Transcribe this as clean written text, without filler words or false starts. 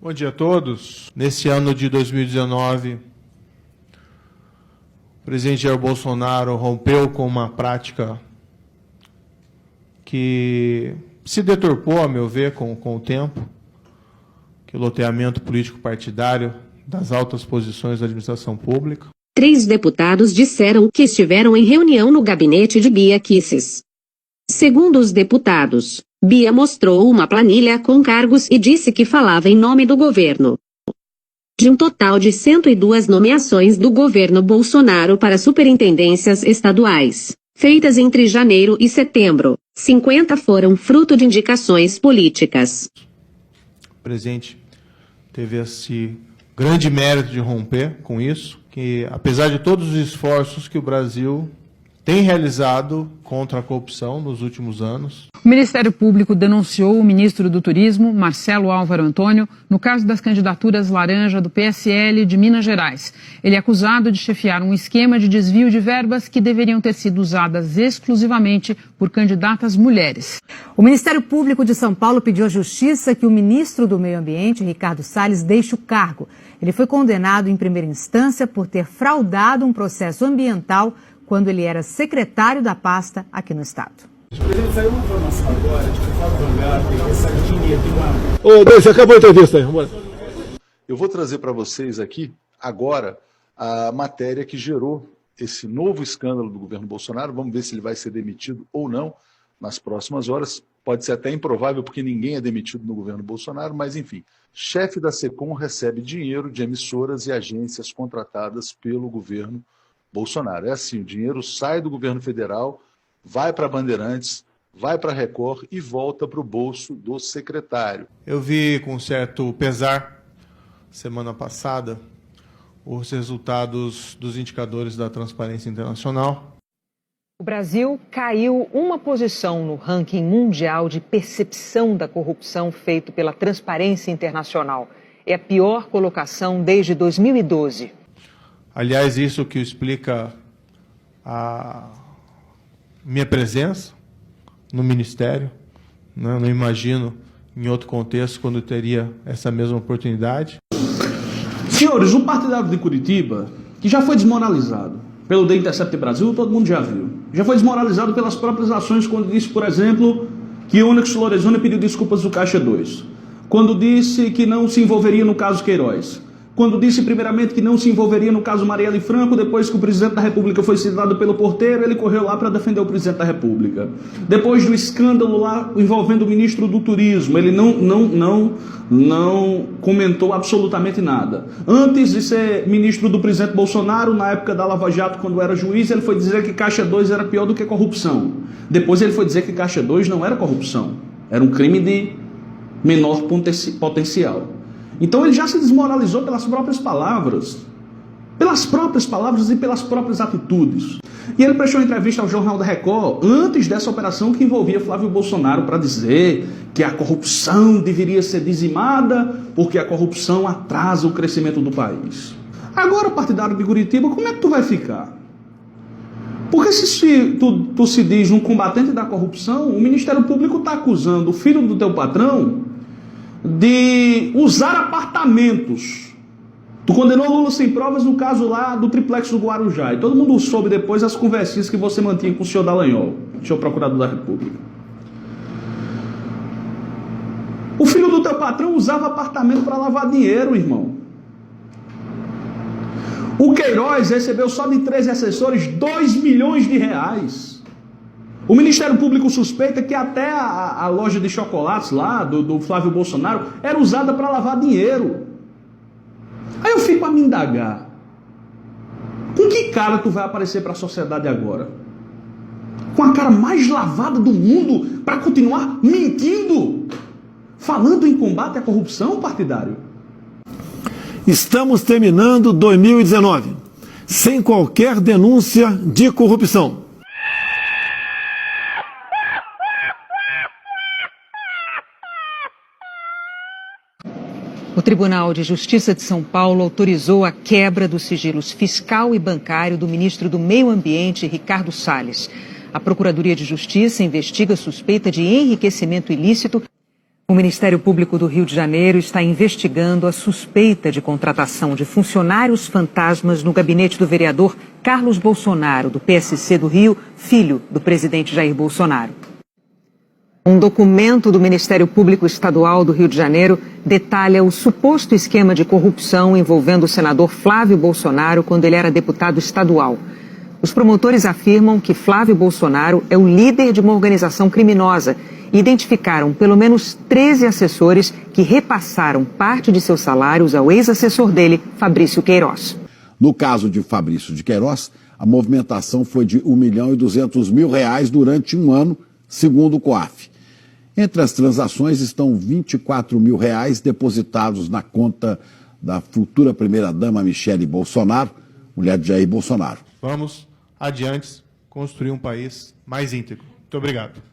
Bom dia a todos. Nesse ano de 2019, o presidente Jair Bolsonaro rompeu com uma prática que se deturpou, a meu ver, com o tempo, que é o loteamento político-partidário das altas posições da administração pública. 3 deputados disseram que estiveram em reunião no gabinete de Bia Kicis. Segundo os deputados, Bia mostrou uma planilha com cargos e disse que falava em nome do governo. De um total de 102 nomeações do governo Bolsonaro para superintendências estaduais, feitas entre janeiro e setembro, 50 foram fruto de indicações políticas. O presidente teve esse grande mérito de romper com isso, que apesar de todos os esforços que o Brasil tem realizado contra a corrupção nos últimos anos. O Ministério Público denunciou o ministro do Turismo, Marcelo Álvaro Antônio, no caso das candidaturas laranja do PSL de Minas Gerais. Ele é acusado de chefiar um esquema de desvio de verbas que deveriam ter sido usadas exclusivamente por candidatas mulheres. O Ministério Público de São Paulo pediu à Justiça que o ministro do Meio Ambiente, Ricardo Salles, deixe o cargo. Ele foi condenado em primeira instância por ter fraudado um processo ambiental quando ele era secretário da pasta aqui no estado. Presidente, saiu uma informação agora de que o Flávio Vanguard tem essa linha de uma... Ô, Deus, acabou a entrevista aí, vamos embora. Eu vou trazer para vocês aqui, agora, a matéria que gerou esse novo escândalo do governo Bolsonaro. Vamos ver se ele vai ser demitido ou não nas próximas horas. Pode ser até improvável, porque ninguém é demitido no governo Bolsonaro, mas enfim. Chefe da SECOM recebe dinheiro de emissoras e agências contratadas pelo governo Bolsonaro. É assim, o dinheiro sai do governo federal, vai para Bandeirantes, vai para Record e volta para o bolso do secretário. Eu vi com certo pesar, semana passada, os resultados dos indicadores da Transparência Internacional. O Brasil caiu uma posição no ranking mundial de percepção da corrupção feito pela Transparência Internacional. É a pior colocação desde 2012. Aliás, isso que explica a minha presença no Ministério. Né? Não imagino, em outro contexto, quando teria essa mesma oportunidade. Senhores, o partidário de Curitiba, que já foi desmoralizado pelo The Intercept Brasil, todo mundo já viu. Já foi desmoralizado pelas próprias ações quando disse, por exemplo, que Onyx Lorenzoni pediu desculpas do Caixa 2. Quando disse que não se envolveria no caso Queiroz. Quando disse primeiramente que não se envolveria no caso Marielle Franco, depois que o presidente da República foi citado pelo Porteiro, ele correu lá para defender o presidente da República. Depois do escândalo lá envolvendo o ministro do Turismo, ele não comentou absolutamente nada. Antes de ser ministro do presidente Bolsonaro, na época da Lava Jato, quando era juiz, ele foi dizer que Caixa 2 era pior do que corrupção. Depois ele foi dizer que Caixa 2 não era corrupção, era um crime de menor potencial. Então ele já se desmoralizou pelas próprias palavras e pelas próprias atitudes. E ele prestou entrevista ao Jornal da Record antes dessa operação que envolvia Flávio Bolsonaro para dizer que a corrupção deveria ser dizimada porque a corrupção atrasa o crescimento do país. Agora, partidário de Curitiba, como é que tu vai ficar? Porque se tu se diz um combatente da corrupção, o Ministério Público está acusando o filho do teu patrão de usar apartamentos. Tu condenou Lula sem provas no caso lá do triplex do Guarujá. E todo mundo soube depois as conversinhas que você mantinha com o senhor Dallagnol, o senhor procurador da República. O filho do teu patrão usava apartamento para lavar dinheiro, irmão. O Queiroz recebeu só de 13 assessores 2 milhões de reais. O Ministério Público suspeita que até a loja de chocolates lá, do Flávio Bolsonaro, era usada para lavar dinheiro. Aí eu fico a me indagar. Com que cara tu vai aparecer para a sociedade agora? Com a cara mais lavada do mundo para continuar mentindo? Falando em combate à corrupção, partidário? Estamos terminando 2019 sem qualquer denúncia de corrupção. O Tribunal de Justiça de São Paulo autorizou a quebra dos sigilos fiscal e bancário do ministro do Meio Ambiente, Ricardo Salles. A Procuradoria de Justiça investiga suspeita de enriquecimento ilícito. O Ministério Público do Rio de Janeiro está investigando a suspeita de contratação de funcionários fantasmas no gabinete do vereador Carlos Bolsonaro, do PSC do Rio, filho do presidente Jair Bolsonaro. Um documento do Ministério Público Estadual do Rio de Janeiro detalha o suposto esquema de corrupção envolvendo o senador Flávio Bolsonaro quando ele era deputado estadual. Os promotores afirmam que Flávio Bolsonaro é o líder de uma organização criminosa e identificaram pelo menos 13 assessores que repassaram parte de seus salários ao ex-assessor dele, Fabrício Queiroz. No caso de Fabrício de Queiroz, a movimentação foi de R$1.200.000 durante um ano, segundo o COAF. Entre as transações estão R$24.000 depositados na conta da futura primeira-dama Michele Bolsonaro, mulher de Jair Bolsonaro. Vamos adiante construir um país mais íntegro. Muito obrigado.